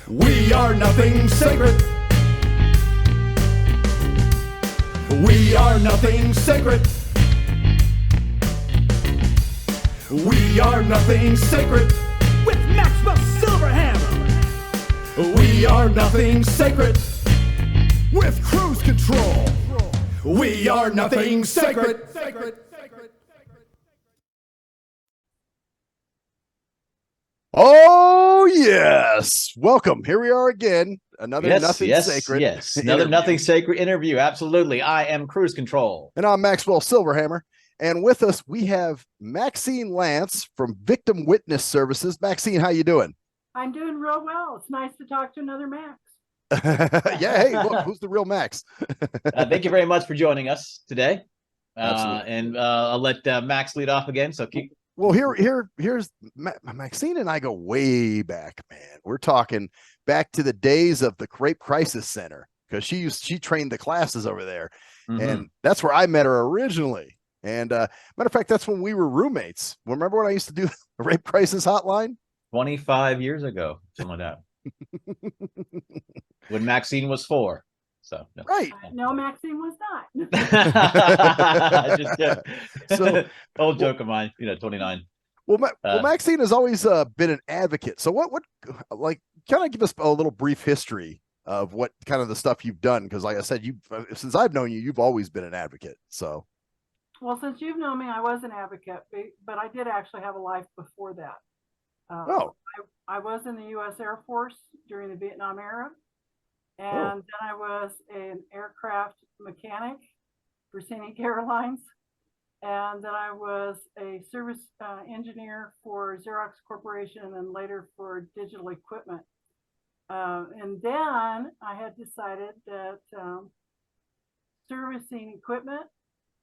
We are nothing sacred. We are nothing sacred. We are nothing sacred. With Maxwell Silverhammer. We are nothing sacred. With cruise control. We are nothing sacred. Oh, yes. Welcome. Here we are again. Another Nothing Sacred. Yes, another interview. Nothing Sacred interview. Absolutely. I am Cruise Control. And I'm Maxwell Silverhammer. And with us, we have Maxine Lantz from Victim Witness Services. Maxine, how you doing? I'm doing real well. It's nice to talk to another Max. Yeah, hey, look, who's the real Max? Thank you very much for joining us today. Absolutely. And I'll let Max lead off again. So keep. Well, here's Maxine and I go way back, man. We're talking back to the days of the Rape Crisis Center because she trained the classes over there, and that's where I met her originally. And matter of fact, that's when we were roommates. Remember when I used to do the Rape Crisis Hotline? 25 years ago, something like that. When Maxine was 4. So no. Right. No, Maxine was not. Just kidding. So, old joke of mine, 29. Well, Maxine has always been an advocate. So what kind of give us a little brief history of what kind of the stuff you've done? Because like I said, since I've known you, you've always been an advocate. So. Well, since you've known me, I was an advocate, but I did actually have a life before that. I was in the U.S. Air Force during the Vietnam era. And then I was an aircraft mechanic for Scenic Airlines. And then I was a service engineer for Xerox Corporation and then later for Digital Equipment. And then I had decided that servicing equipment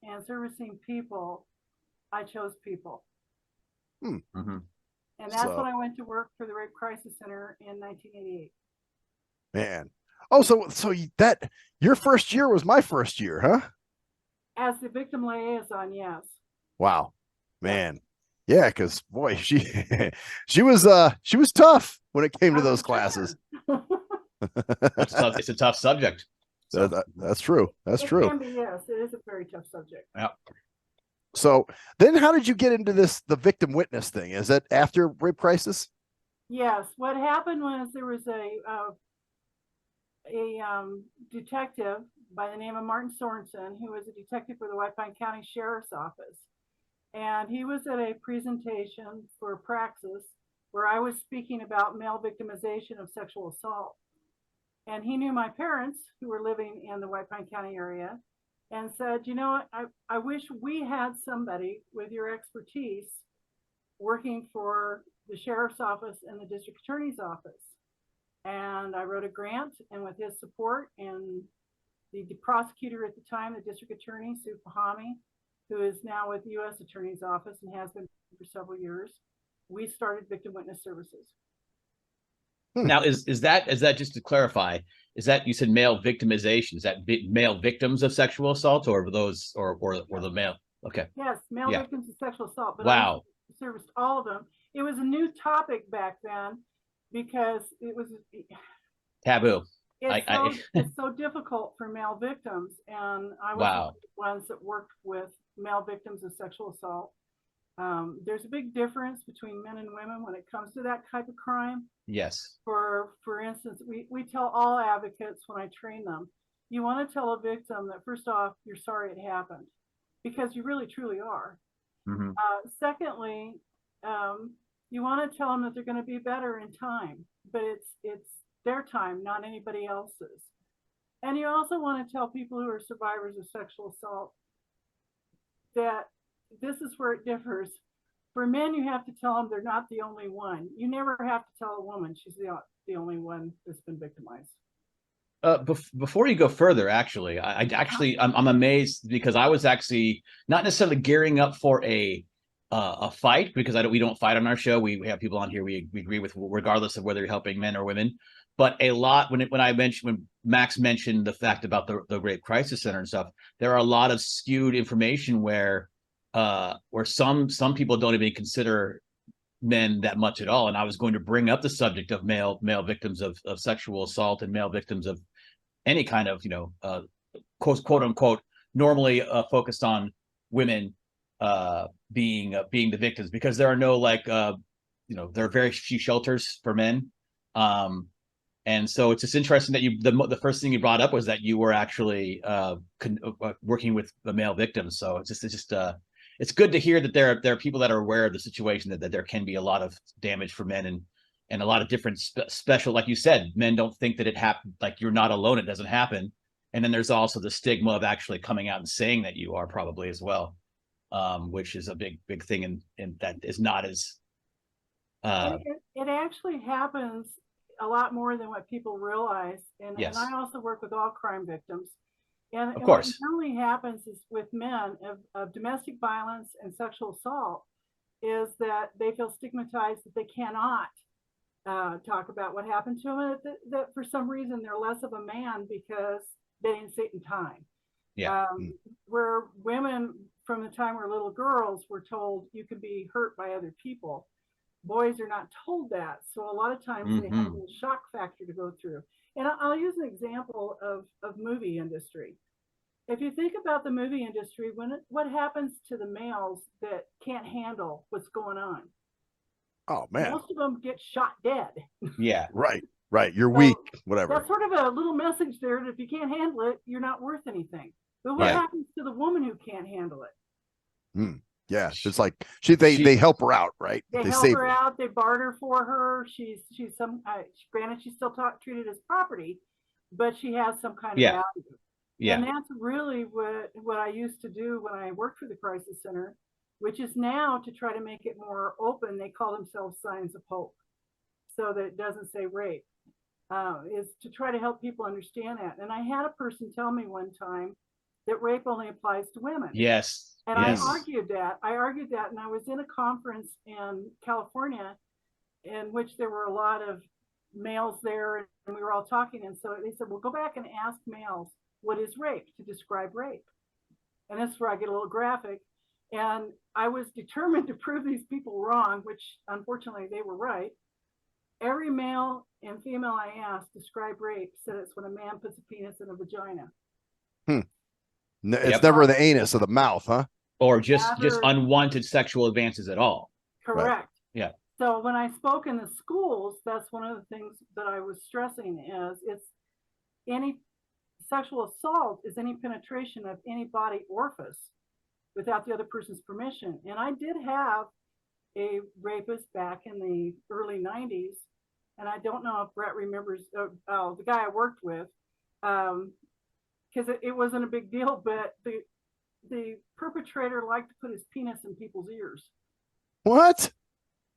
and servicing people, I chose people. Mm-hmm. And that's when I went to work for the Rape Crisis Center in 1988. Man. Oh, so that your first year was my first year, huh? As the victim liaison, yes. Wow, man, yeah, because boy, she was tough when it came to those classes. It's a tough subject. So. That's true. That's true. It can be, yes, it is a very tough subject. Yeah. So then, how did you get into the victim witness thing? Is that after Rape Crisis? Yes. What happened was there was a detective by the name of Martin Sorensen, who was a detective for the White Pine County Sheriff's Office. And he was at a presentation for Praxis where I was speaking about male victimization of sexual assault. And he knew my parents who were living in the White Pine County area and said, you know what, I wish we had somebody with your expertise working for the Sheriff's Office and the District Attorney's Office. And I wrote a grant, and with his support and the prosecutor at the time, the district attorney, Sue Pahami, who is now with the U.S. Attorney's Office and has been for several years, we started Victim Witness Services. Now, is that just to clarify, is that, you said male victimization, is that male victims of sexual assault or those or the male? Okay. Yes, male victims of sexual assault. But wow. I serviced all of them. It was a new topic back then because it was taboo. It's so difficult for male victims, and I was one of the ones that worked with male victims of sexual assault. There's a big difference between men and women when it comes to that type of crime. Yes. For instance, we tell all advocates when I train them, you want to tell a victim that first off, you're sorry it happened, because you really truly are. Mm-hmm. Secondly, you want to tell them that they're going to be better in time, but it's their time, not anybody else's. And you also want to tell people who are survivors of sexual assault that this is where it differs. For men, you have to tell them they're not the only one. You never have to tell a woman she's the only one that's been victimized. Before you go further, actually, I'm amazed because I was actually not necessarily gearing up for a fight, because we don't fight on our show. We have people on here we agree with, regardless of whether you're helping men or women. But a lot when Max mentioned the fact about the Rape Crisis Center and stuff, there are a lot of skewed information where some people don't even consider men that much at all. And I was going to bring up the subject of male victims of sexual assault and male victims of any kind of, quote unquote, normally focused on women being the victims, because there are no there are very few shelters for men. And so it's just interesting that the first thing you brought up was that you were actually working with the male victims. So it's good to hear that there are people that are aware of the situation, that there can be a lot of damage for men and a lot of different special, like you said, men don't think that it happened, like you're not alone, it doesn't happen. And then there's also the stigma of actually coming out and saying that you are, probably, as well, which is a big thing, and that is not as it actually happens a lot more than what people realize. Yes. And I also work with all crime victims. And, of course, what normally happens is with men of domestic violence and sexual assault is that they feel stigmatized, that they cannot talk about what happened to them, that for some reason they're less of a man because they didn't see it in time. Yeah. Where women from the time we're little girls were told you could be hurt by other people. Boys are not told that. So a lot of times they have a shock factor to go through. And I'll use an example of movie industry. If you think about the movie industry, what happens to the males that can't handle what's going on? Oh man, most of them get shot dead. Yeah. Right. You're weak, whatever. That's sort of a little message there that if you can't handle it, you're not worth anything. But what happens to the woman who can't handle it? Yeah, it's like they help her out, right? They help her out. They barter for her. She's granted she's still treated as property, but she has some kind of value. Yeah. And that's really what I used to do when I worked for the Crisis Center, which is now to try to make it more open. They call themselves Signs of Hope, so that it doesn't say rape. Is to try to help people understand that. And I had a person tell me one time that rape only applies to women. Yes. And I argued that, and I was in a conference in California in which there were a lot of males there, and we were all talking. And so they said, well, go back and ask males, what is rape, to describe rape. And that's where I get a little graphic. And I was determined to prove these people wrong, which unfortunately they were right. Every male and female I asked describe rape said it's when a man puts a penis in a vagina. It's never the anus or the mouth, huh? Or just unwanted sexual advances at all. Correct. Right. Yeah. So when I spoke in the schools, that's one of the things that I was stressing is it's any sexual assault is any penetration of any body orifice without the other person's permission. And I did have a rapist back in the early 90s. And I don't know if Brett remembers the guy I worked with, because it wasn't a big deal, but the perpetrator liked to put his penis in people's ears. What?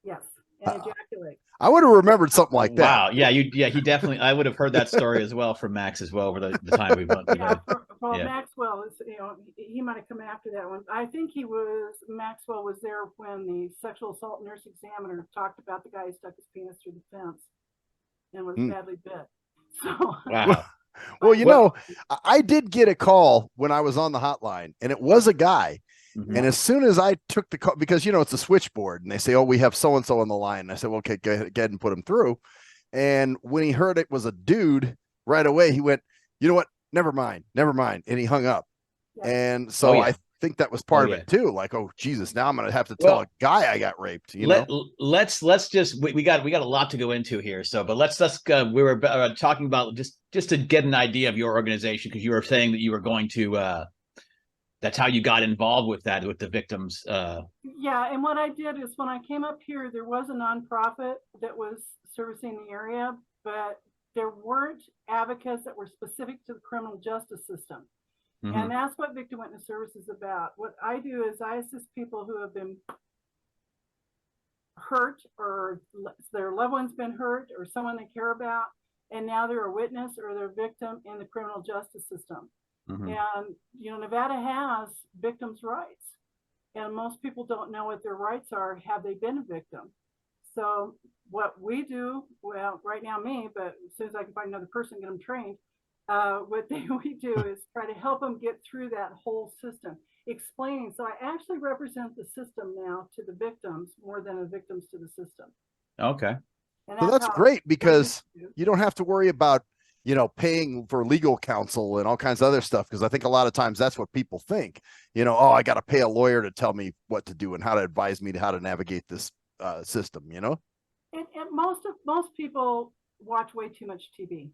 Yes, and ejaculate. I would have remembered something like that. Wow. Yeah, he definitely. I would have heard that story as well from Max as well over the time we went. Maxwell is, he might have come after that one. I think Maxwell was there when the sexual assault nurse examiner talked about the guy who stuck his penis through the fence and was badly bit. So. Wow. Well, I did get a call when I was on the hotline, and it was a guy. Mm-hmm. And as soon as I took the call, because, it's a switchboard, and they say, oh, we have so-and-so on the line. And I said, well, okay, go ahead and put him through. And when he heard it was a dude, right away, he went, you know what? Never mind. And he hung up. Yeah. And so I think that was part of it too. Like, oh, Jesus, now I'm going to have to tell a guy I got raped. Let's just, we got a lot to go into here. So, but let's we were talking about just to get an idea of your organization, because you were saying that you were going to, that's how you got involved with that, with the victims. Yeah. And what I did is when I came up here, there was a nonprofit that was servicing the area, but there weren't advocates that were specific to the criminal justice system. Mm-hmm. And that's what Victim Witness Service is about. What I do is I assist people who have been hurt, or their loved one's been hurt, or someone they care about, and now they're a witness or they're a victim in the criminal justice system. Mm-hmm. And, Nevada has victims' rights. And most people don't know what their rights are. Have they been a victim? So what we do, well, right now me, but as soon as I can find another person, get them trained, what we do is try to help them get through that whole system. explaining. So I actually represent the system now to the victims more than the victims to the system. Okay. And So that's how great because we used to. you don't have to worry about, paying for legal counsel and all kinds of other stuff. Because I think a lot of times that's what people think, oh, I got to pay a lawyer to tell me what to do and how to advise me to how to navigate this system, And most people watch way too much TV.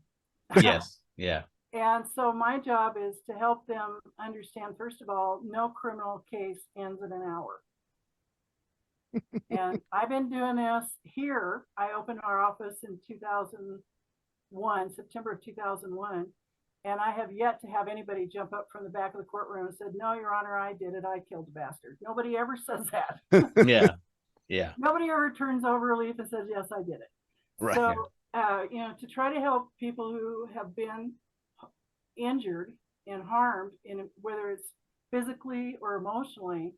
Yes. Yeah. And so my job is to help them understand, first of all, no criminal case ends in an hour. And I've been doing this here. I opened our office in 2001, September of 2001. And I have yet to have anybody jump up from the back of the courtroom and said, "No, Your Honor, I did it. I killed the bastard." Nobody ever says that. Yeah. Yeah. Nobody ever turns over a leaf and says, "Yes, I did it." Right. So, to try to help people who have been injured and harmed, whether it's physically or emotionally,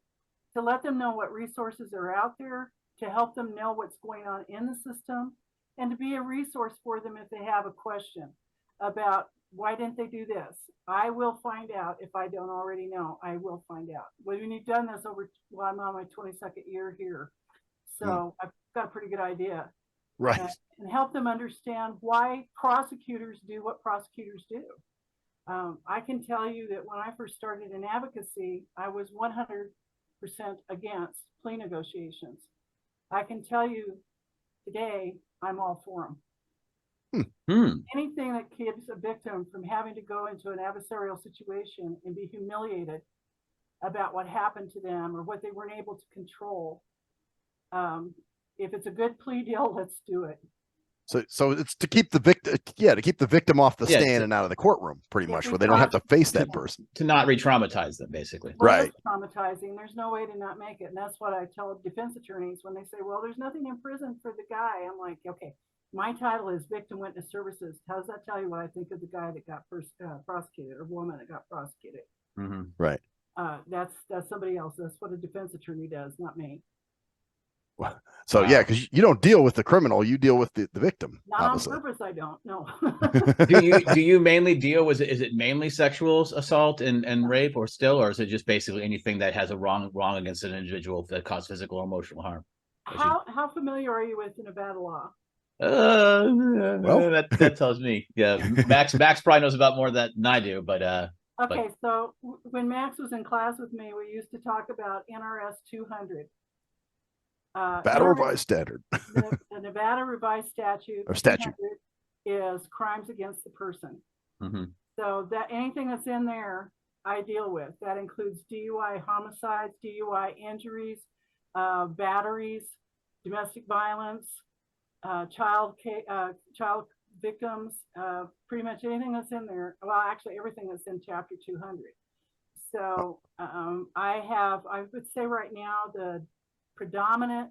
to let them know what resources are out there, to help them know what's going on in the system, and to be a resource for them if they have a question about why didn't they do this. I will find out. If I don't already know, I will find out. When you've done this I'm on my 22nd year here, so I've got a pretty good idea. Right. And help them understand why prosecutors do what prosecutors do. I can tell you that when I first started in advocacy, I was 100% against plea negotiations. I can tell you today, I'm all for them. Anything that keeps a victim from having to go into an adversarial situation and be humiliated about what happened to them or what they weren't able to control. If it's a good plea deal, let's do it. So it's to keep the victim off the stand and out of the courtroom, pretty much, where they don't have to face that person. To not re-traumatize them, basically. Well, right. It's traumatizing. There's no way to not make it. And that's what I tell defense attorneys when they say, "Well, there's nothing in prison for the guy." I'm like, okay, my title is Victim Witness Services. How does that tell you what I think of the guy that got prosecuted or woman that got prosecuted? Mm-hmm. Right. That's somebody else. That's what a defense attorney does, not me. So yeah, because you don't deal with the criminal, you deal with the victim. Not obviously. on purpose, I don't. No. Do you mainly deal with is it mainly sexual assault and rape, or is it just basically anything that has a wrong against an individual that causes physical or emotional harm? How familiar are you with the Nevada law? Well, that tells me. Yeah, Max probably knows about more than I do, but okay. So when Max was in class with me, we used to talk about NRS 200. Nevada Revised Standard. the Nevada Revised Statute is crimes against the person. Mm-hmm. So that anything that's in there, I deal with. That includes DUI homicides, DUI injuries, batteries, domestic violence, child victims, pretty much anything that's in there. Well, actually, everything that's in Chapter 200. So I would say right now the predominant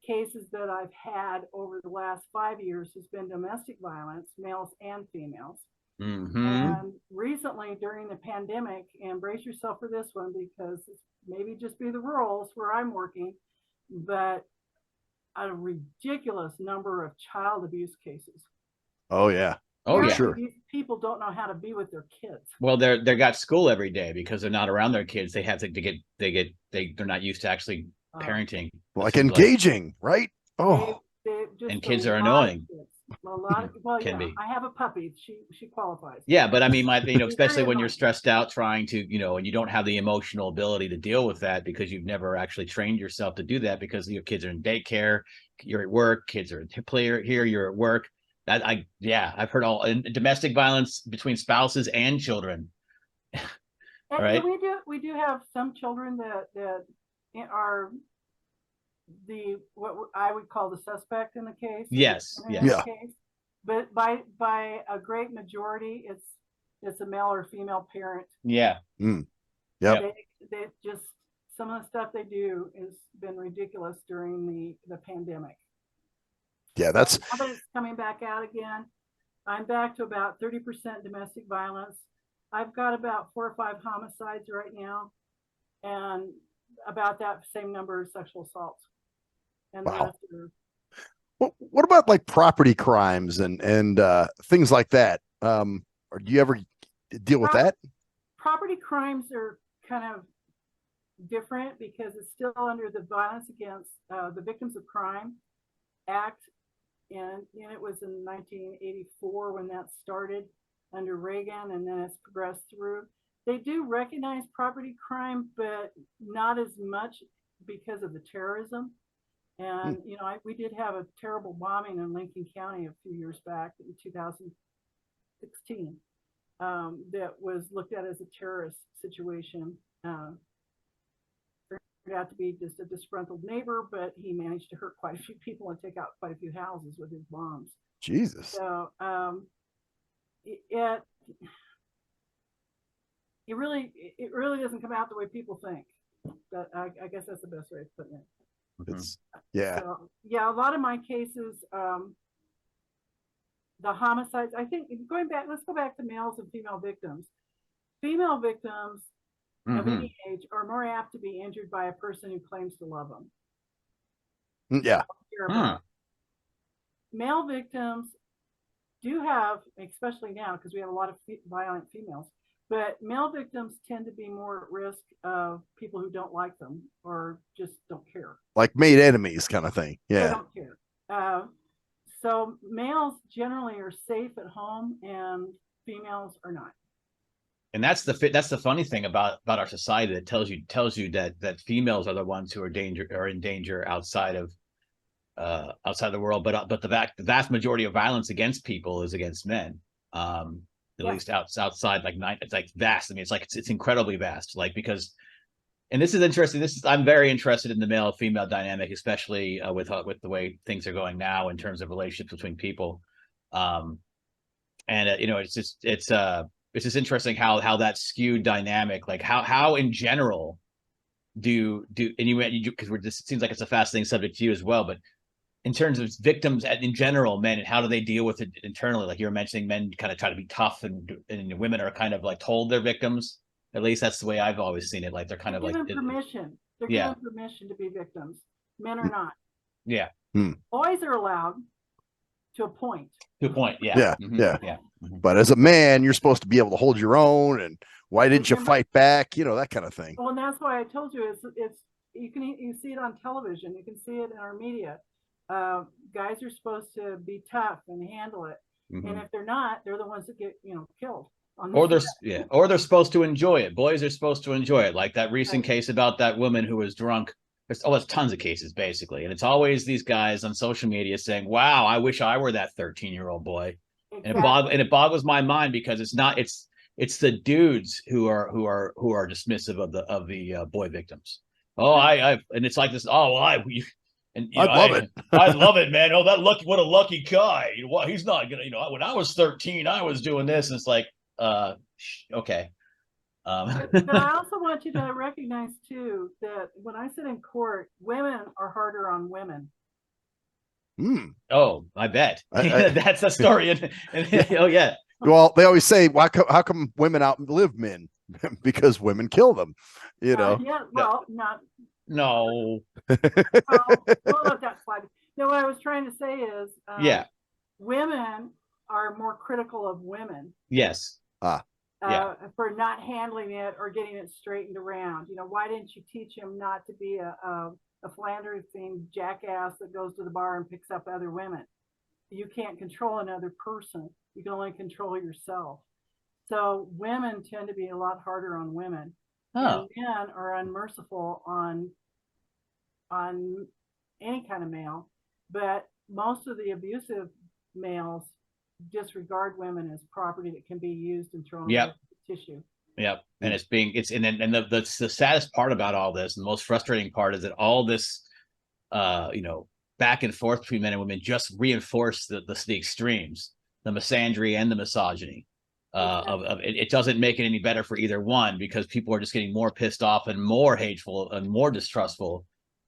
cases that I've had over the last 5 years has been domestic violence, males and females. Mm-hmm. And recently during the pandemic, and brace yourself for this one because it's maybe just be the rules where I'm working, but a ridiculous number of child abuse cases. Oh yeah. Oh yeah. Sure. These people don't know how to be with their kids. Well, they got school every day because they're not around their kids. They have to they're not used to actually parenting. Like engaging, right? Oh. And kids are annoying. Can be. I have a puppy. She qualifies. Yeah, but I mean, especially when you're stressed out trying to, and you don't have the emotional ability to deal with that because you've never actually trained yourself to do that because your kids are in daycare, you're at work, kids are here, you're at work. I've heard all domestic violence between spouses and children. Right. We do have some children that are what I would call the suspect in the case. Yes. Yeah. Case. But by a great majority, it's a male or female parent. Yeah. Yep. They just some of the stuff they do has been ridiculous during the pandemic. Yeah, that's now that it's coming back out again. I'm back to about 30% domestic violence. I've got about 4 or 5 homicides right now, and about that same number of sexual assaults. And wow. What about like property crimes and things like that? Or do you ever deal with that? Property crimes are kind of different because it's still under the Violence Against the Victims of Crime Act, and it was in 1984 when that started under Reagan, and then it's progressed through. They do recognize property crime, but not as much because of the terrorism. And we did have a terrible bombing in Lincoln County a few years back in 2016 that was looked at as a terrorist situation. Turned out to be just a disgruntled neighbor, but he managed to hurt quite a few people and take out quite a few houses with his bombs. Jesus. So it really doesn't come out the way people think. But I guess that's the best way of putting it. It's So, a lot of my cases, the homicides, I think let's go back to males and female victims. Female victims of any age are more apt to be injured by a person who claims to love them. Yeah. Male victims do have, especially now, because we have a lot of violent females, but male victims tend to be more at risk of people who don't like them or just don't care. Like made enemies kind of thing. Yeah. They don't care. So males generally are safe at home and females are not. And that's the funny thing about our society that tells you that females are the ones who are in danger outside of the world, but the vast majority of violence against people is against men. At least outside, it's like vast. I mean, it's incredibly vast. Like, because, and this is interesting. I'm very interested in the male female dynamic, especially with the way things are going now in terms of relationships between people. It's just interesting how that skewed dynamic, like how in general do and you because it seems like it's a fascinating subject to you as well, but in terms of victims in general, men, and how do they deal with it internally? Like you were mentioning, men kind of try to be tough, and women are kind of like told they're victims. At least that's the way I've always seen it. Like they're kind of given like permission. They're given permission to be victims. Men are not. Yeah. Boys are allowed to a point. To a point. Yeah. Yeah. Mm-hmm. Yeah. Yeah. Mm-hmm. But as a man, you're supposed to be able to hold your own. And why didn't you fight back? That kind of thing. Well, and that's why I told you it's you see it on television. You can see it in our media. Guys are supposed to be tough and handle it, and if they're not, they're the ones that get killed. Or they're supposed to enjoy it. Boys are supposed to enjoy it. Like that recent case about that woman who was drunk. There's tons of cases basically, and it's always these guys on social media saying, "Wow, I wish I were that 13-year-old boy." Exactly. And it boggles my mind because it's the dudes who are dismissive of the boy victims. And it's like this. Oh, well, I love it. I love it, man. Oh, what a lucky guy. He's not gonna. When I was 13, I was doing this. And it's like, okay. But I also want you to recognize too that when I sit in court, women are harder on women. Oh, I bet. That's the story. Oh yeah. Well, they always say, how come women outlive men? Because women kill them. Yeah. Well, not. No. We'll let that slide. No, what I was trying to say is, women are more critical of women. Yes. For not handling it or getting it straightened around. Why didn't you teach him not to be a philandering jackass that goes to the bar and picks up other women? You can't control another person. You can only control yourself. So women tend to be a lot harder on women. And men are unmerciful on any kind of male, but most of the abusive males disregard women as property that can be used and thrown into tissue. Yep. And the saddest part about all this, and the most frustrating part, is that all this back and forth between men and women just reinforce the extremes, the misandry and the misogyny. It doesn't make it any better for either one, because people are just getting more pissed off and more hateful and more distrustful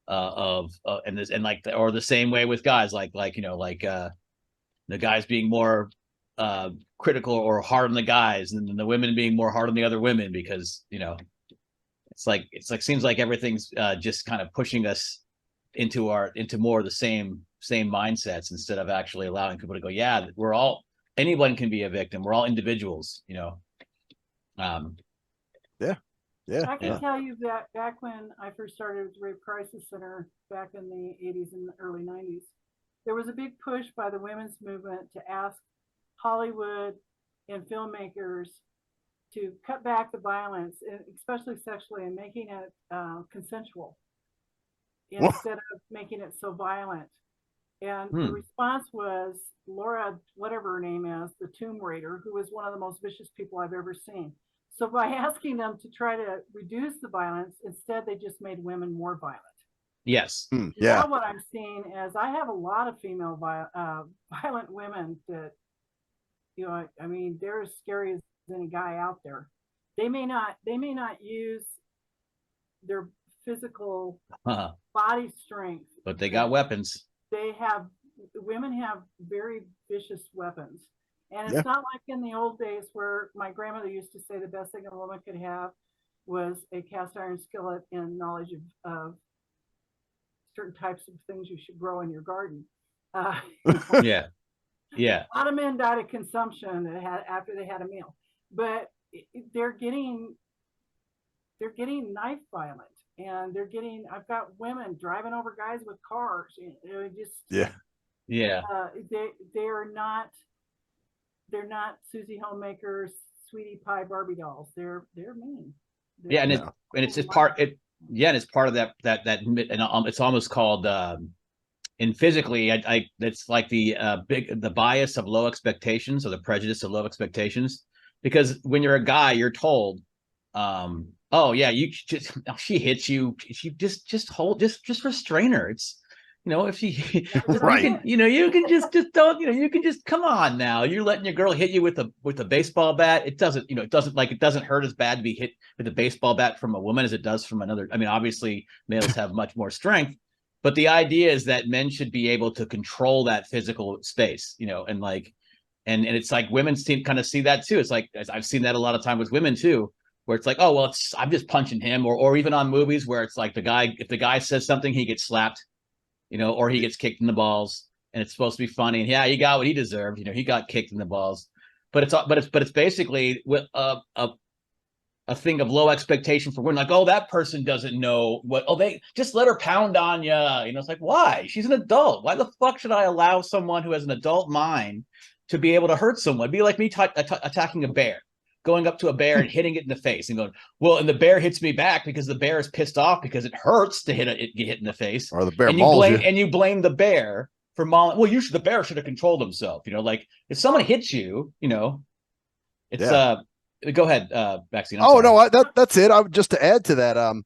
or the same way with guys, the guys being more critical or hard on the guys, and then the women being more hard on the other women, because seems like everything's just kind of pushing us into more of the same mindsets, instead of actually allowing people to go, anyone can be a victim. We're all individuals, Yeah. Yeah. I can tell you that back when I first started with the Rape Crisis Center back in the 80s and early 90s, there was a big push by the women's movement to ask Hollywood and filmmakers to cut back the violence, especially sexually, and making it consensual instead of making it so violent. And the response was Laura, whatever her name is, the Tomb Raider, who was one of the most vicious people I've ever seen. So by asking them to try to reduce the violence, instead they just made women more violent. Yes. Yeah. Now what I'm seeing is I have a lot of female violent women that, you know, I mean, they're as scary as any guy out there. They may not use their physical body strength, but they got weapons. Women have very vicious weapons. And it's not like in the old days where my grandmother used to say the best thing a woman could have was a cast iron skillet and knowledge of certain types of things you should grow in your garden. Yeah. A lot of men died of consumption after they had a meal, but they're getting knife violent, and I've got women driving over guys with cars. They're not Susie Homemakers, Sweetie Pie Barbie dolls. They're mean. And it's part of that and it's almost called in physically it's like the bias of low expectations, or the prejudice of low expectations, because when you're a guy, you're told oh yeah, she hits you, she just restrain her. It's, you know, if she right, you can just don't, you can just, come on now, you're letting your girl hit you with a baseball bat. It doesn't hurt as bad to be hit with a baseball bat from a woman as it does from another. I mean, obviously males have much more strength, but the idea is that men should be able to control that physical space, and it's like women kind of see that too. It's like, I've seen that a lot of time with women too, where it's like, oh, well, I'm just punching him, or even on movies where it's like if the guy says something, he gets slapped, or he gets kicked in the balls, and it's supposed to be funny. And yeah, he got what he deserved. He got kicked in the balls, but it's basically a thing of low expectation for women. Like, oh, that person doesn't know what, they just let her pound on you. It's like, why? She's an adult. Why the fuck should I allow someone who has an adult mind to be able to hurt someone? It'd be like me attacking a bear, going up to a bear and hitting it in the face and going, well, and the bear hits me back because the bear is pissed off because it hurts to get hit in the face. Or the bear and you blame the bear for mauling. Well, the bear should have controlled himself. Like, if someone hits you, it's go ahead, Maxine. No, that's it. Just to add to that,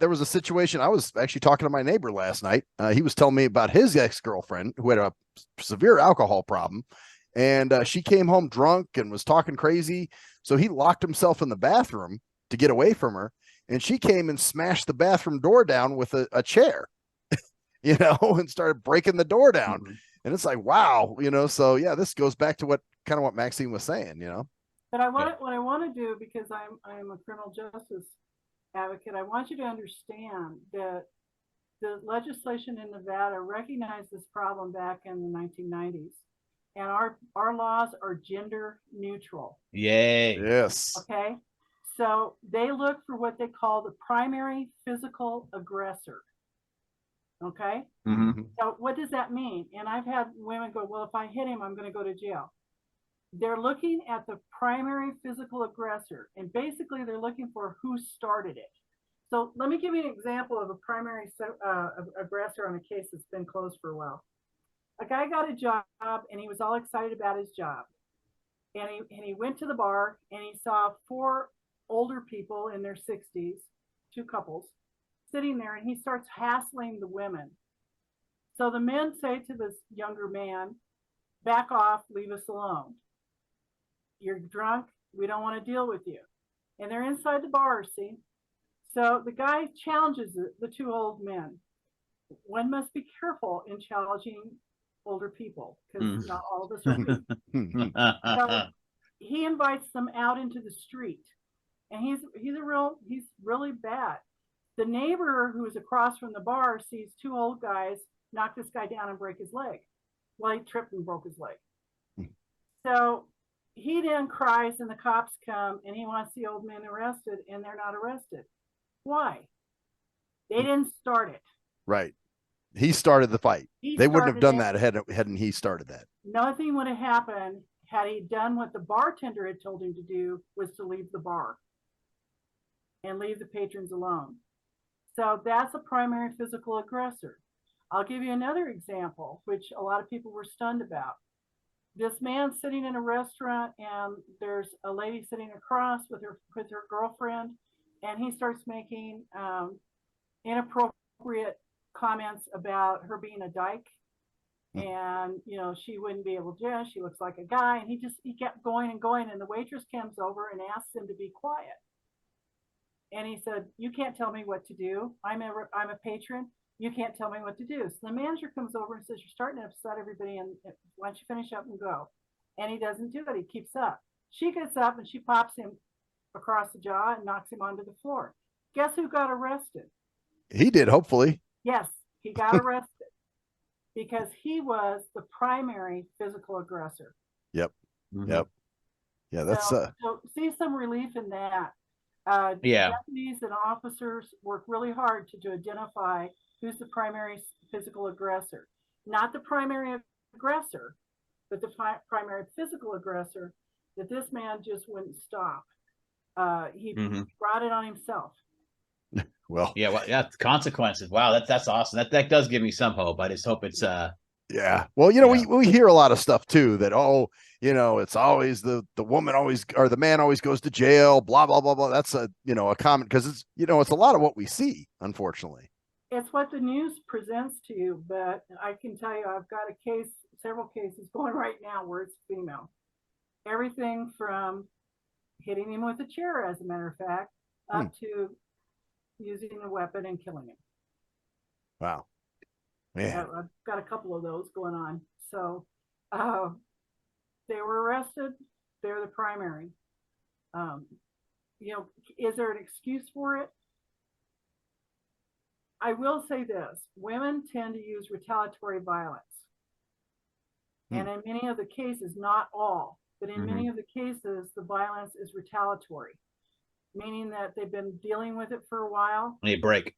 there was a situation. I was actually talking to my neighbor last night. He was telling me about his ex-girlfriend who had a severe alcohol problem, and she came home drunk and was talking crazy. So he locked himself in the bathroom to get away from her, and she came and smashed the bathroom door down with a chair, and started breaking the door down. Mm-hmm. And it's like, wow, so yeah, this goes back to what Maxine was saying, But what I want to do, because I'm a criminal justice advocate, I want you to understand that the legislation in Nevada recognized this problem back in the 1990s. And our laws are gender neutral. Yay. Yes. Okay. So they look for what they call the primary physical aggressor. Okay. Mm-hmm. So what does that mean? And I've had women go, well, if I hit him, I'm going to go to jail. They're looking at the primary physical aggressor, and basically they're looking for who started it. So let me give you an example of a primary aggressor on a case that's been closed for a while. A guy got a job and he was all excited about his job. And he went to the bar and he saw 4 older people in their 60s, 2 couples, sitting there, and he starts hassling the women. So the men say to this younger man, back off, leave us alone. You're drunk, we don't want to deal with you. And they're inside the bar, see? So the guy challenges the 2 old men. One must be careful in challenging older people, because not all of us are good. So he invites them out into the street, and he's really bad. The neighbor who is across from the bar sees 2 old guys knock this guy down and break his leg. Well, he tripped and broke his leg. So he then cries and the cops come and he wants the old man arrested and they're not arrested. Why? They didn't start it. Right. He started the fight. They wouldn't have done that hadn't he started that. Nothing would have happened had he done what the bartender had told him to do, was to leave the bar and leave the patrons alone. So that's a primary physical aggressor. I'll give you another example, which a lot of people were stunned about. This man sitting in a restaurant and there's a lady sitting across with her girlfriend, and he starts making inappropriate comments about her being a dyke, and she wouldn't be able to. She looks like a guy, and he kept going and going, and the waitress comes over and asks him to be quiet. And he said, "You can't tell me what to do. I'm a patron. You can't tell me what to do." So the manager comes over and says, "You're starting to upset everybody, and why don't you finish up and go?" And he doesn't do it. He keeps up. She gets up and she pops him across the jaw and knocks him onto the floor. Guess who got arrested? He did, hopefully. Yes, he got arrested because he was the primary physical aggressor. Yep. Mhm. Yep. Yeah, that's so see some relief in that. Deputies and officers work really hard to identify who's the primary physical aggressor. Not the primary aggressor, but the primary physical aggressor, that this man just wouldn't stop. He brought it on himself. Well, consequences. Wow, that's awesome. That does give me some hope. I just hope it's yeah. Well, we hear a lot of stuff too that it's always the woman always, or the man always goes to jail, blah blah blah blah. That's a common, because it's it's a lot of what we see, unfortunately. It's what the news presents to you, but I can tell you, I've got several cases going right now where it's female. Everything from hitting him with a chair, as a matter of fact, up to using a weapon and killing him. Wow. Man. I've got a couple of those going on. So they were arrested. They're the primary. Is there an excuse for it? I will say this: women tend to use retaliatory violence. And in many of the cases, not all, but in many of the cases, the violence is retaliatory, meaning that they've been dealing with it for a while. And they break.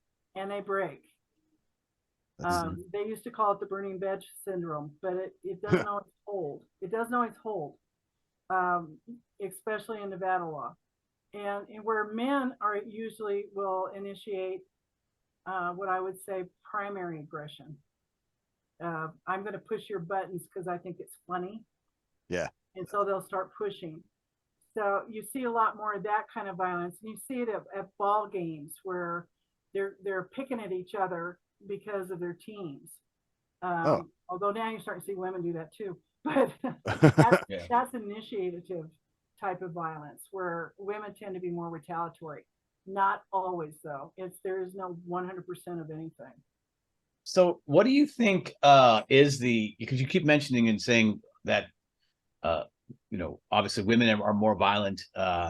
They used to call it the burning veg syndrome, but it doesn't always hold. It doesn't always hold, especially in Nevada law. And where men are usually will initiate what I would say primary aggression. I'm going to push your buttons because I think it's funny. Yeah. And so they'll start pushing. So you see a lot more of that kind of violence. And you see it at ball games where they're picking at each other because of their teams. Although now you're starting to see women do that too. But that's initiative type of violence where women tend to be more retaliatory. Not always, though. There is no 100% of anything. So what do you think is because you keep mentioning and saying that, obviously women are more violent.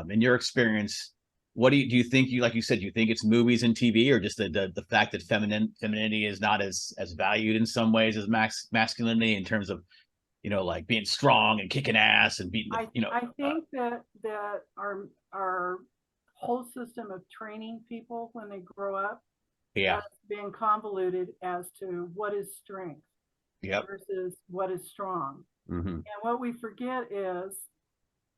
In your experience, what do you think, like you said, you think it's movies and TV, or just the fact that femininity is not as valued in some ways as masculinity, in terms of, like being strong and kicking ass and beating, I think that our whole system of training people when they grow up has been convoluted as to what is strength versus what is strong. And what we forget is,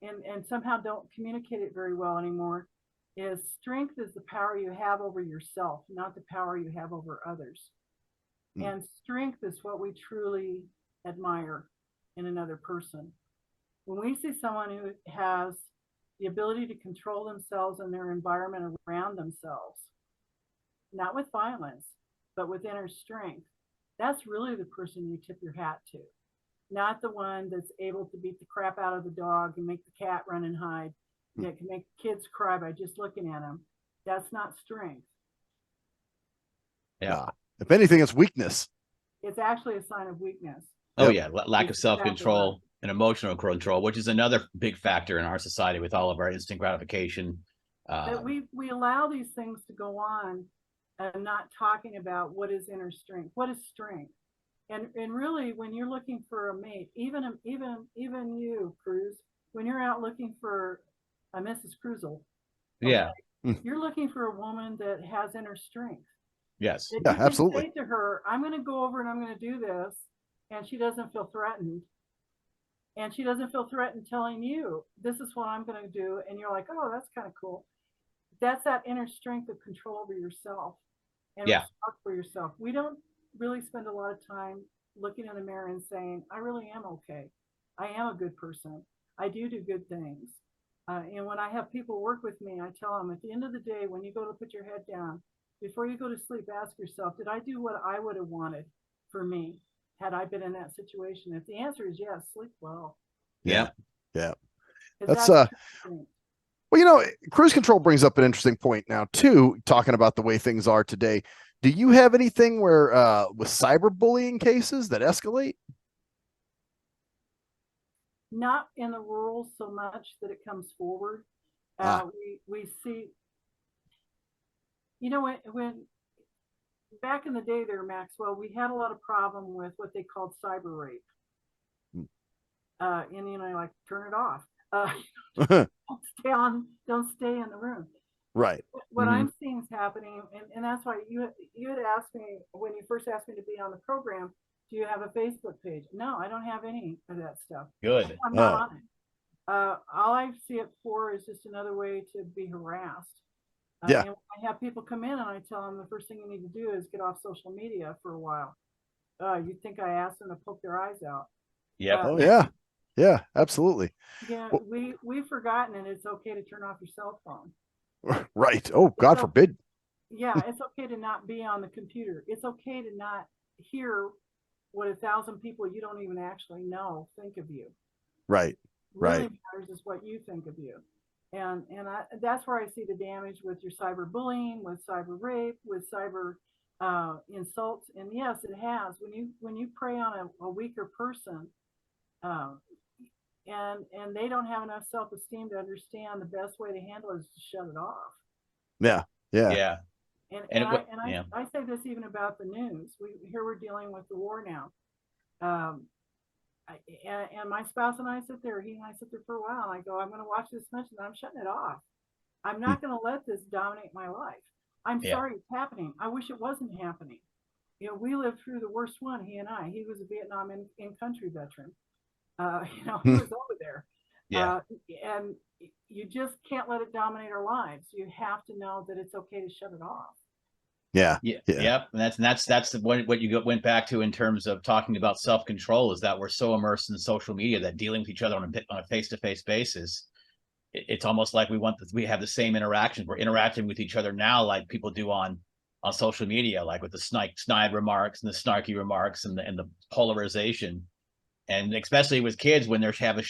and somehow don't communicate it very well anymore, is strength is the power you have over yourself, not the power you have over others. And strength is what we truly admire in another person. When we see someone who has the ability to control themselves and their environment around themselves, not with violence, but with inner strength, that's really the person you tip your hat to. Not the one that's able to beat the crap out of the dog and make the cat run and hide, that can make kids cry by just looking at them. That's not strength. Yeah. If anything, it's weakness. It's actually a sign of weakness. Oh, yeah. Lack of self-control and emotional control, which is another big factor in our society with all of our instant gratification. That we allow these things to go on and not talking about what is inner strength. What is strength? And really, when you're looking for a mate, even you, Cruz, when you're out looking for a Mrs. Cruzel, Yeah. you're looking for a woman that has inner strength. Yes. That Yeah, you can absolutely. say to her, I'm going to go over and I'm going to do this, and she doesn't feel threatened. And she doesn't feel threatened telling you, this is what I'm going to do. And you're like, oh, that's kind of cool. That's that inner strength of control over yourself and Yeah. respect for yourself. We don't really spend a lot of time looking in the mirror and saying, I really am okay. I am a good person. I do good things. And when I have people work with me, I tell them at the end of the day, when you go to put your head down, before you go to sleep, ask yourself, did I do what I would have wanted for me had I been in that situation? If the answer is yes, sleep well. Yeah. Yeah. 'Cause That's true strength. well, you know, cruise control brings up an interesting point now too, talking about the way things are today. Do you have anything where with cyberbullying cases that escalate? Not in the rural so much that it comes forward. We see, you know, when back in the day there, Maxwell, we had a lot of problem with what they called cyber rape. And you know, like turn it off. Don't stay in the room. Right. What I'm seeing is happening, and that's why you had asked me when you first asked me to be on the program, do you have a Facebook page? No, I don't have any of that stuff. Good. I'm not on it. All I see it for is just another way to be harassed. Yeah. And when I have people come in and I tell them the first thing you need to do is get off social media for a while. You'd think I asked them to poke their eyes out. Yep. Oh yeah. Yeah, absolutely. Yeah, Well, we've forgotten it. It's okay to turn off your cell phone. right. Oh, God forbid. Yeah, it's okay to not be on the computer. It's okay to not hear what 1,000 people you don't even actually know think of you. Right. Really Right. matters is what you think of you. And that's where I see the damage with your cyberbullying, with cyber rape, with cyber insults. And yes, it has. When you prey on a weaker person, and they don't have enough self-esteem to understand the best way to handle it is to shut it off. Yeah. Yeah. Yeah. I say this even about the news. Here we're dealing with the war now. And my spouse and I sit there, he and I sit there for a while, and I go, I'm going to watch this much, and then I'm shutting it off. I'm not going to let this dominate my life. I'm sorry it's happening. I wish it wasn't happening. You know, we lived through the worst one, he and I. He was a Vietnam in-country veteran. You know, he was over there. Yeah. And you just can't let it dominate our lives. You have to know that it's okay to shut it off. Yeah. Yeah. Yeah. Yep. And that's what you went back to in terms of talking about self-control, is that we're so immersed in social media that dealing with each other on a face-to-face basis, it's almost like we have the same interactions. We're interacting with each other now like people do on social media, like with the snide remarks and the snarky remarks and the polarization. And especially with kids, when they have a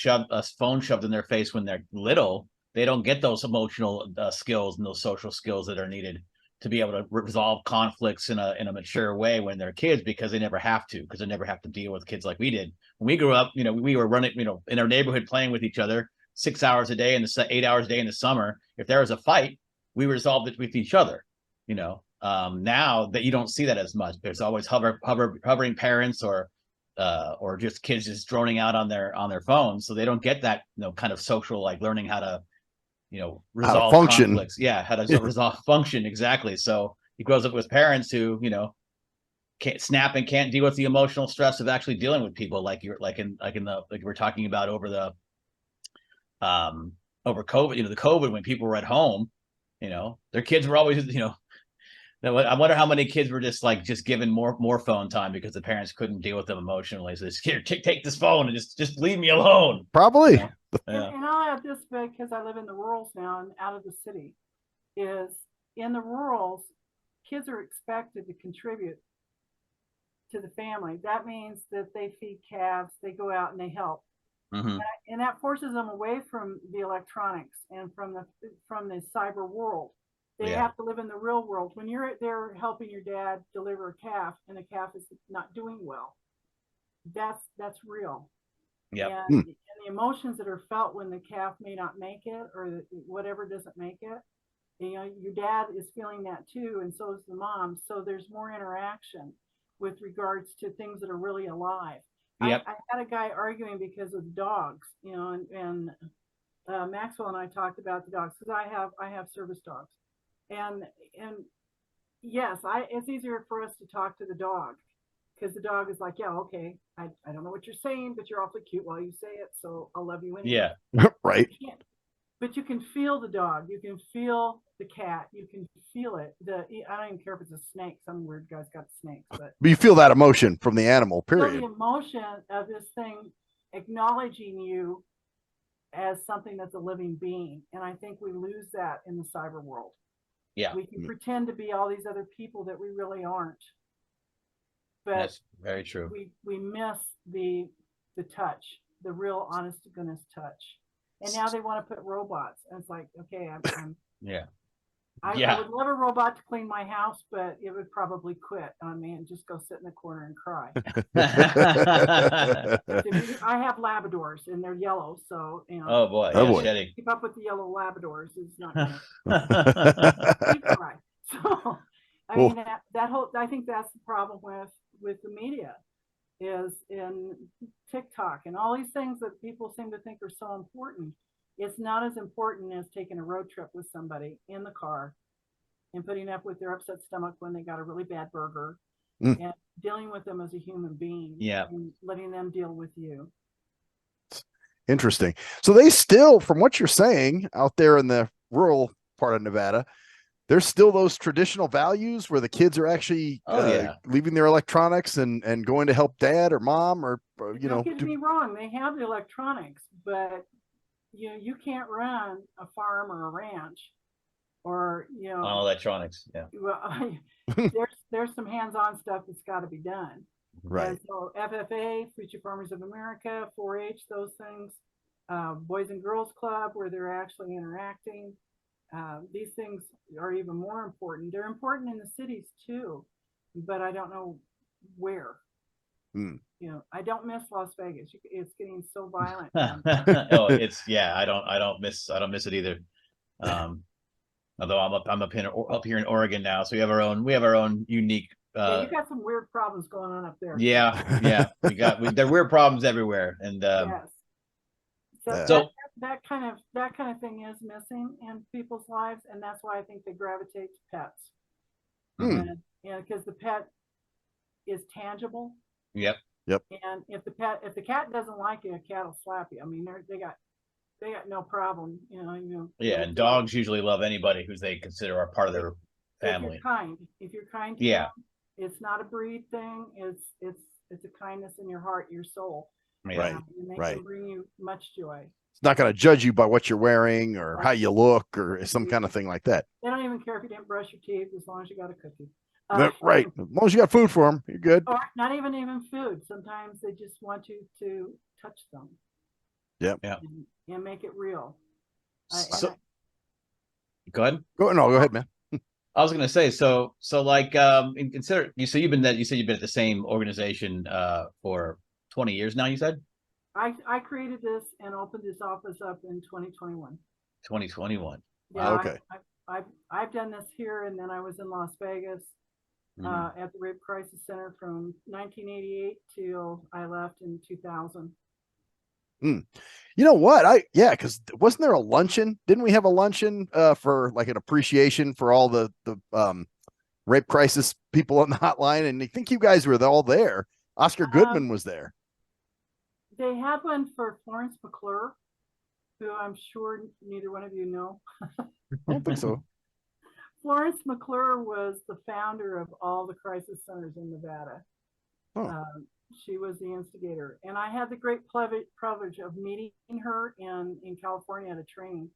phone shoved in their face when they're little, they don't get those emotional skills and those social skills that are needed to be able to resolve conflicts in a mature way when they're kids, because they never have to deal with kids like we did. When we grew up, you know, we were running, you know, in our neighborhood playing with each other 6 hours a day and 8 hours a day in the summer. If there was a fight, we resolved it with each other, you know. Now that you don't see that as much, there's always hovering parents or just kids just droning out on their phones, so they don't get that, you know, kind of social, like learning how to, you know, resolve conflicts. Yeah, how to resolve function, exactly. So he grows up with parents who, you know, can't snap and can't deal with the emotional stress of actually dealing with people, like we're talking about over COVID. You know, the COVID, when people were at home, you know, their kids were always, you know, I wonder how many kids were just given more phone time because the parents couldn't deal with them emotionally. So just, here, take this phone and just leave me alone. Probably. You know? Yeah. And I'll add this because I live in the rurals now and out of the city, is in the rurals, kids are expected to contribute to the family. That means that they feed calves, they go out and they help. Mm-hmm. And that forces them away from the electronics and from the cyber world. They have to live in the real world. When you're there helping your dad deliver a calf and the calf is not doing well, that's real. Yeah. And the emotions that are felt when the calf may not make it or whatever doesn't make it, you know, your dad is feeling that too, and so is the mom. So there's more interaction with regards to things that are really alive. Yep. I had a guy arguing because of dogs, you know, and Maxwell and I talked about the dogs because I have service dogs, and and yes, it's easier for us to talk to the dog because the dog is like, yeah, okay, I don't know what you're saying, but you're awfully cute while you say it, so I'll love you anyway. Yeah. Right. But you can feel the dog, you can feel the cat, you can feel it. I don't even care if it's a snake. Some weird guy's got snakes, but But you feel that emotion from the animal, feel period. the emotion of this thing acknowledging you as something that's a living being. And I think we lose that in the cyber world. Yeah. We can pretend to be all these other people that we really aren't. But That's very true. we miss the touch, the real honest to goodness touch. And now they want to put robots. And it's like, okay, Yeah. I would love a robot to clean my house, but it would probably quit on me and just go sit in the corner and cry. I have Labradors and they're yellow, so you know. Oh boy. Oh, Yeah, boy. shedding. Keep up with the yellow Labradors is not gonna cry. So I mean that whole I think that's the problem with the media is in TikTok and all these things that people seem to think are so important. It's not as important as taking a road trip with somebody in the car and putting up with their upset stomach when they got a really bad burger and dealing with them as a human being. Yeah. And letting them deal with you. Interesting. So they still, from what you're saying, out there in the rural part of Nevada, there's still those traditional values where the kids are actually leaving their electronics and going to help dad or mom or you know. Don't get me wrong, they have the electronics, but you can't run a farm or a ranch or all electronics. Yeah. Well, there's some hands-on stuff that's got to be done. Right. And so FFA, Future Farmers of America, 4-H, those things, Boys and Girls Club, where they're actually interacting. These things are even more important. They're important in the cities too, but I don't know where. I don't miss Las Vegas. It's getting so violent. I don't miss it either. Although I'm up here in Oregon now, so we have our own unique. You got some weird problems going on up there. Yeah, there are weird problems everywhere, and yes. So that kind of thing is missing in people's lives, and that's why I think they gravitate to pets. And because the pet is tangible. Yep. And if the cat doesn't like you, a cat will slap you. I mean, they got no problem, Yeah, and dogs usually love anybody who they consider are part of their family. If you're kind to them, it's not a breed thing. It's a kindness in your heart, your soul. Right. And they can bring you much joy. It's not going to judge you by what you're wearing or how you look or some kind of thing like that. They don't even care if you didn't brush your teeth as long as you got a cookie. Right. As long as you got food for them, you're good. Or not even food. Sometimes they just want you to touch them. Yep. And make it real. Go ahead. Go ahead, man. I was gonna say, so like consider you said you've been at the same organization for 20 years now, you said? I created this and opened this office up in 2021. 2021. Yeah, okay. I've done this here, and then I was in Las Vegas at the Rape Crisis Center from 1988 till I left in 2000. You know what? Because wasn't there a luncheon? Didn't we have a luncheon for like an appreciation for all the rape crisis people on the hotline? And I think you guys were all there. Oscar Goodman was there. They had one for Florence McClure, who I'm sure neither one of you know. I don't think so. Florence McClure was the founder of all the crisis centers in Nevada. She was the instigator, and I had the great privilege of meeting her in California at a training.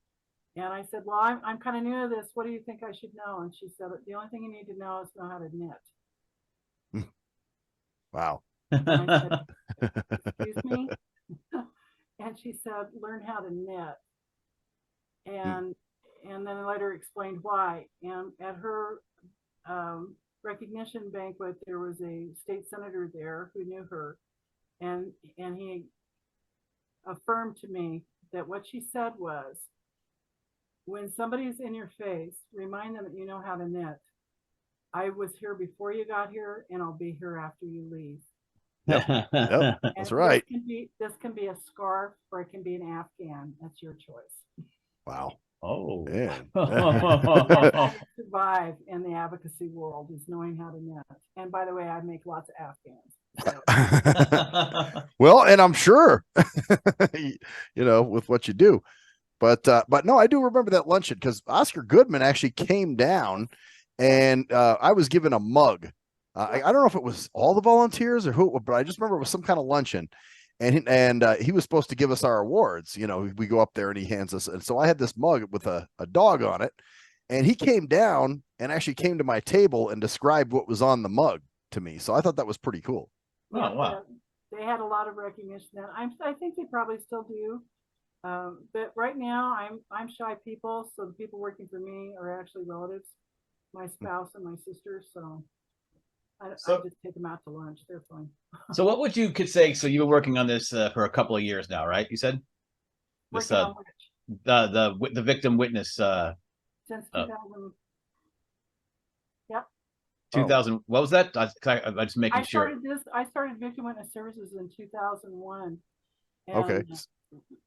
And I said, well, I'm kind of new to this. What do you think I should know? And she said, the only thing you need to know is know how to knit. Wow. And I said, excuse me? And she said, learn how to knit. And then later explained why. And at her recognition banquet, there was a state senator there who knew her, and he affirmed to me that what she said was, when somebody's in your face, remind them that you know how to knit. I was here before you got here, and I'll be here after you leave. Yep. And That's right. This can be a scarf or it can be an Afghan. That's your choice. Wow. Oh. Man. That's how you survive in the advocacy world, is knowing how to knit. And by the way, I make lots of Afghans. So. Well, and I'm sure, with what you do. But no, I do remember that luncheon because Oscar Goodman actually came down, and I was given a mug. I don't know if it was all the volunteers or who, but I just remember it was some kind of luncheon, and he was supposed to give us our awards. We go up there and he hands us, and so I had this mug with a dog on it, and he came down and actually came to my table and described what was on the mug to me. So I thought that was pretty cool. Oh, wow. They had a lot of recognition then. I think they probably still do. But right now I'm shy people, so the people working for me are actually relatives, my spouse and my sister. So I just take them out to lunch. They're fine. So what would you could say? So you've been working on this for a couple of years now, right? You said this Working on which? the victim witness Since 2000. Yep. 2000. What was that? I just making sure. I started victim witness services in 2001. And, Okay.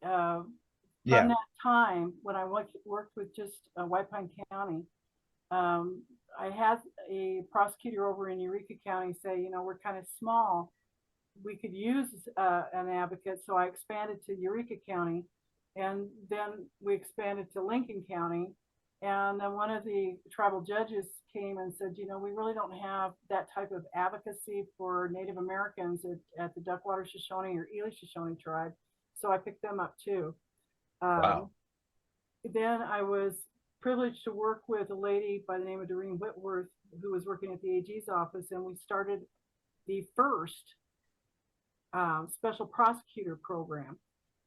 From that time, when I worked with just White Pine County, I had a prosecutor over in Eureka County say, we're kind of small. We could use an advocate. So I expanded to Eureka County, and then we expanded to Lincoln County. And then one of the tribal judges came and said, we really don't have that type of advocacy for Native Americans at the Duckwater Shoshone or Ely Shoshone tribe. So I picked them up too. Wow. Then I was privileged to work with a lady by the name of Doreen Whitworth, who was working at the AG's office, and we started the first special prosecutor program.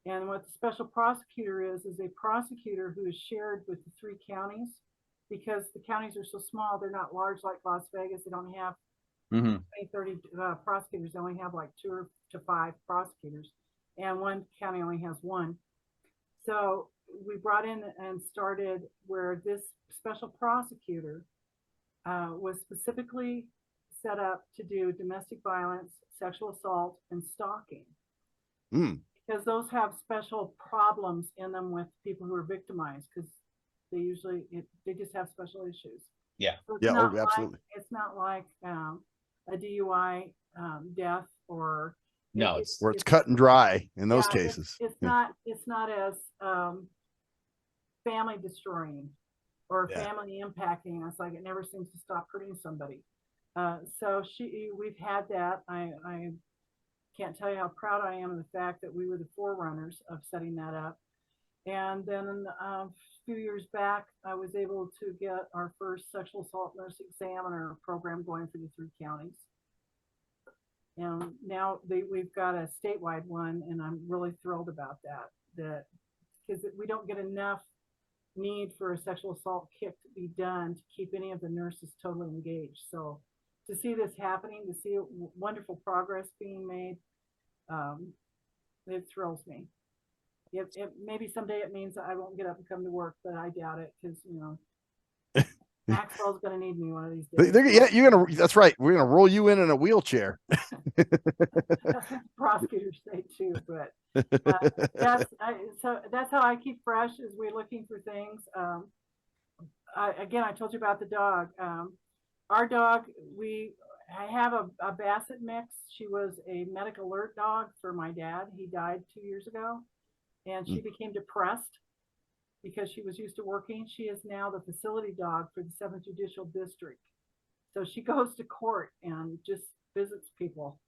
And what the special prosecutor is a prosecutor who is shared with the 3 counties, because the counties are so small. They're not large like Las Vegas. They don't have 20, 30 prosecutors. They only have like 2 to 5 prosecutors, and one county only has 1. So we brought in and started where this special prosecutor was specifically set up to do domestic violence, sexual assault, and stalking. Because those have special problems in them with people who are victimized, because they just have special issues. Yeah. So absolutely. It's not like a DUI death or no, it's cut and dry in those cases. It's not as family destroying or family impacting. It's like it never seems to stop hurting somebody. So we've had that. I can't tell you how proud I am of the fact that we were the forerunners of setting that up. And then a few years back, I was able to get our first sexual assault nurse examiner program going for the 3 counties. And now we've got a statewide one, and I'm really thrilled about that because we don't get enough need for a sexual assault kit to be done to keep any of the nurses totally engaged. So to see this happening, to see wonderful progress being made, it thrills me. Maybe someday it means I won't get up and come to work, but I doubt it, because Maxwell's going to need me one of these days. That's right. We're going to roll you in a wheelchair. Prosecutors say too, but that's how I keep fresh, is we're looking for things. I told you about the dog. Our dog, I have a Basset mix. She was a medic alert dog for my dad. He died 2 years ago, and she became depressed because she was used to working. She is now the facility dog for the 7th Judicial District. So she goes to court and just visits people.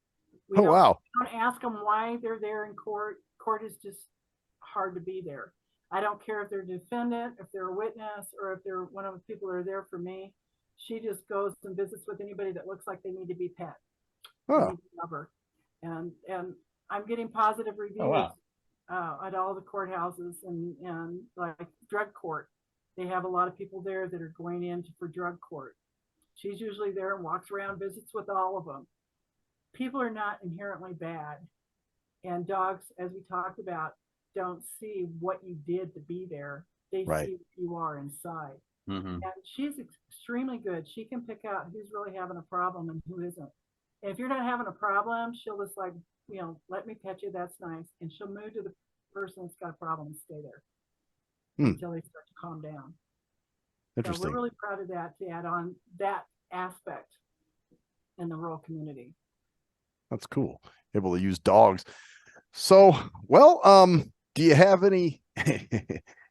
Wow. We don't ask them why they're there in court. Court is just hard to be there. I don't care if they're a defendant, if they're a witness, or if they're one of the people that are there for me. She just goes and visits with anybody that looks like they need to be pet. Oh. Love her. And I'm getting positive reviews. Oh, wow. At all the courthouses and like drug court. They have a lot of people there that are going in for drug court. She's usually there and walks around, visits with all of them. People are not inherently bad. And dogs, as we talked about, don't see what you did to be there. They see what you are inside. And she's extremely good. She can pick out who's really having a problem and who isn't. And if you're not having a problem, she'll just like, let me pet you. That's nice. And she'll move to the person that's got a problem and stay there until they start to calm down. Interesting. So we're really proud of that, to add on that aspect in the rural community. That's cool. Able to use dogs. So, well, do you have any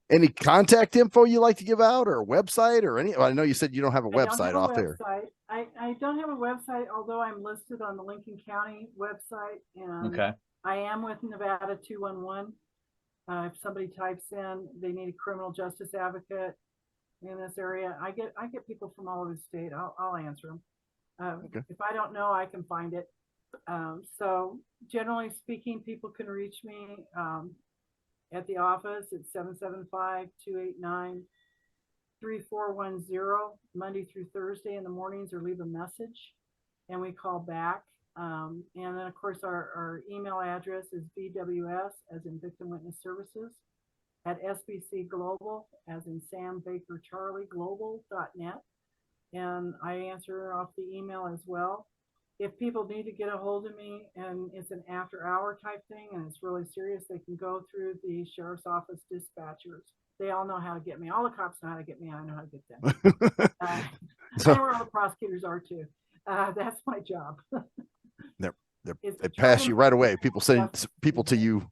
any contact info you like to give out, or a website, or any? I know you said you don't have a website off there. I don't have a website, although I'm listed on the Lincoln County website, and Okay. I am with Nevada 211. If somebody types in they need a criminal justice advocate in this area, I get people from all over the state. I'll answer them. Okay. If I don't know, I can find it. So generally speaking, people can reach me at the office at 775-289-3410 Monday through Thursday in the mornings, or leave a message and we call back. And then of course our email address is VWS, as in Victim Witness Services, at SBC Global, as in Sam Baker Charlie Global.net. And I answer off the email as well. If people need to get a hold of me and it's an after hour type thing and it's really serious, they can go through the sheriff's office dispatchers. They all know how to get me. All the cops know how to get me. I know how to get them. I know where all the prosecutors are too. That's my job. They pass you right away. People send people to you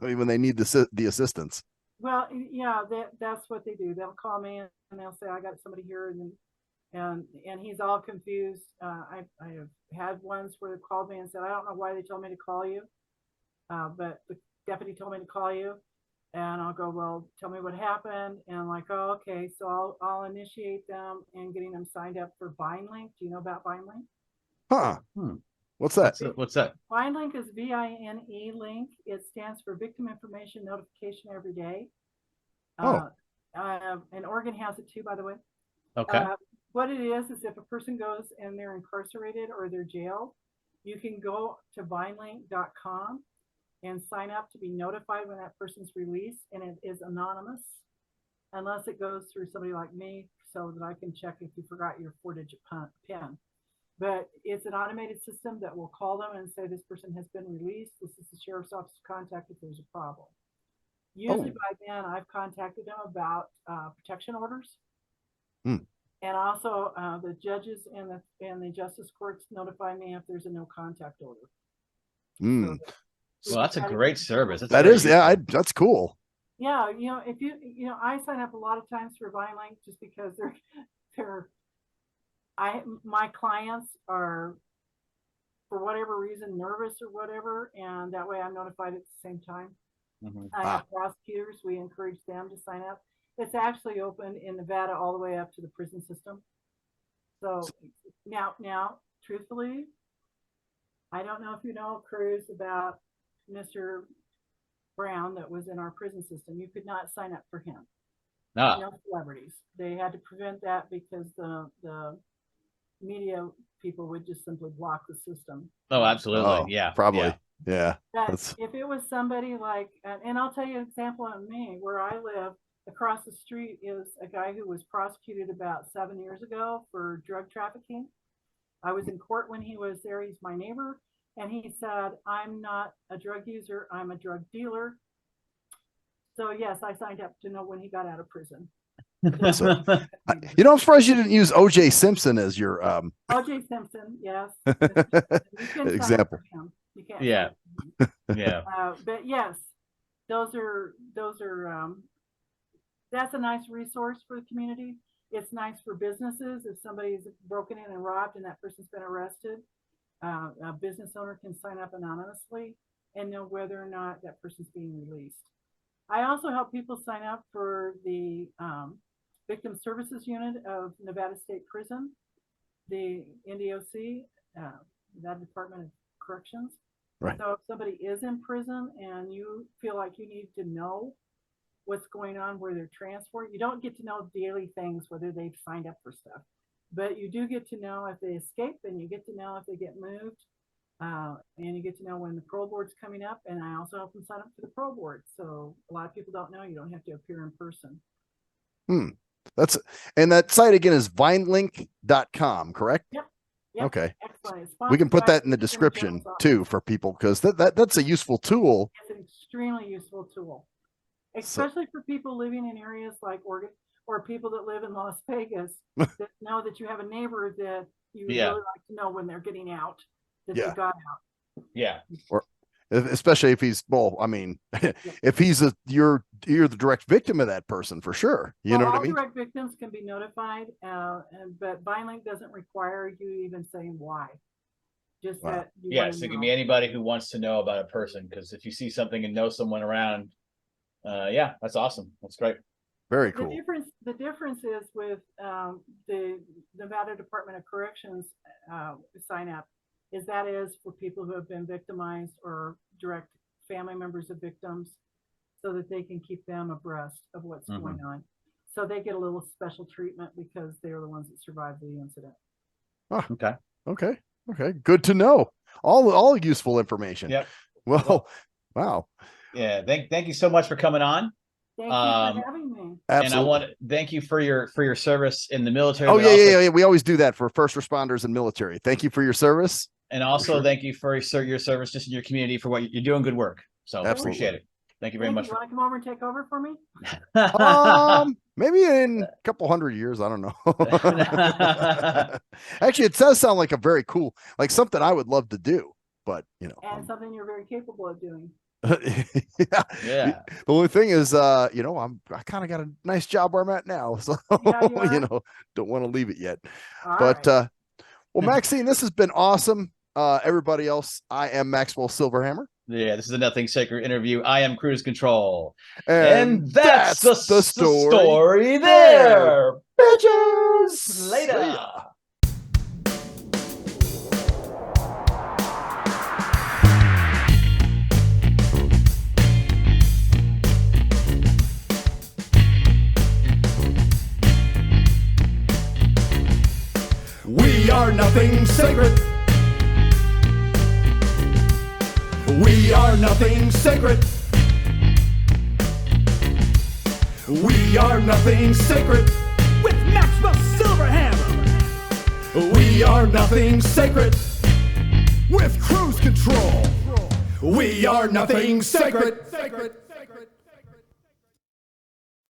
when they need the assistance. Well, yeah, that's what they do. They'll call me and they'll say, I got somebody here, and he's all confused. I have had ones where they called me and said, I don't know why they told me to call you, but the deputy told me to call you. And I'll go, well, tell me what happened. And I'm like, oh, okay. So I'll initiate them and getting them signed up for VineLink. Do you know about VineLink? Huh. What's that? What's that? VineLink is VINE link. It stands for Victim Information Notification Every Day. And Oregon has it too, by the way. Okay. What it is if a person goes and they're incarcerated or they're jailed, you can go to vinelink.com and sign up to be notified when that person's released, and it is anonymous unless it goes through somebody like me so that I can check if you forgot your 4-digit PIN. But it's an automated system that will call them and say this person has been released. This is the sheriff's office contact if there's a problem. Usually by then I've contacted them about protection orders. And also the judges and the justice courts notify me if there's a no contact order. So well, that's a great service. That's cool. Yeah, if I sign up a lot of times for VineLink just because my clients are, for whatever reason, nervous or whatever, and that way I'm notified at the same time. I have prosecutors. We encourage them to sign up. It's actually open in Nevada all the way up to the prison system. So now, truthfully, I don't know if you know, Cruz, about Mr. Brown that was in our prison system. You could not sign up for him. No celebrities. They had to prevent that because the media people would just simply block the system. Oh, absolutely. Yeah. Probably. Yeah. But if it was somebody like, and I'll tell you an example on me, where I live, across the street is a guy who was prosecuted about 7 years ago for drug trafficking. I was in court when he was there. He's my neighbor. And he said, I'm not a drug user, I'm a drug dealer. So yes, I signed up to know when he got out of prison. I'm surprised you didn't use O.J. Simpson as your O.J. Simpson, yes. example. You can't. Yeah. Yeah. But yes, those are that's a nice resource for the community. It's nice for businesses. If somebody's broken in and robbed and that person's been arrested, a business owner can sign up anonymously and know whether or not that person's being released. I also help people sign up for the Victim Services Unit of Nevada State Prison, the NDOC, that Department of Corrections. Right. So if somebody is in prison and you feel like you need to know what's going on, where they're transferred, you don't get to know daily things, whether they've signed up for stuff, but you do get to know if they escape, and you get to know if they get moved, and you get to know when the parole board's coming up. And I also help them sign up for the parole board. So a lot of people don't know you don't have to appear in person. And that site again is vinelink.com, correct? Yep. Yep, Okay. excellent. It's We can sponsored put by that in the Attorney description General's office. too for people, because that's a useful tool. It's an extremely useful tool, especially for people living in areas like Oregon or people that live in Las Vegas that know that you have a neighbor that you would Yeah. really like to know when they're getting out that Yeah. they got out. Yeah. Especially if he's, well, I mean, if he's you're the direct victim of that person for sure. You know what I mean? All direct victims can be notified, but BindLink doesn't require you even saying why. Just Wow. that you Yeah, want so to it can know. be anybody who wants to know about a person, because if you see something and know someone around, yeah, that's awesome. That's great. Very The cool. difference is with the Nevada Department of Corrections sign up is for people who have been victimized or direct family members of victims, so that they can keep them abreast of what's going on. So they get a little special treatment because they're the ones that survived the incident. Oh, Okay. okay. Good to know. All useful information. Yep. Well, wow. Yeah. Thank you so much for coming on. Thank you for having me. Absolutely. And I want to thank you for your service in the military. Oh but yeah, also, yeah. We always do that for first responders and military. Thank you for your service. And also sure. thank you for your service just in your community for what you're doing. Good work. So Absolutely. appreciate it. Thank you very much. You want to come over and take over for me? Maybe in a couple hundred years, I don't know. Actually, it does sound like a very cool, like something I would love to do, but you know, And something you're very capable of doing. Yeah. The only thing is, you know, I kind of got a nice job where I'm at now, so you know, don't want to leave it yet. All But right. well, Maxine, this has been awesome. Everybody else, I am Maxwell Silverhammer. Yeah, this is a Nothing Sacred interview. I am Cruise Control. And that's the story there. Bitches! Later. See ya. We are nothing sacred. We are nothing sacred. We are nothing sacred. With Maxwell Silverhammer. We are nothing sacred. With cruise control. We are nothing sacred.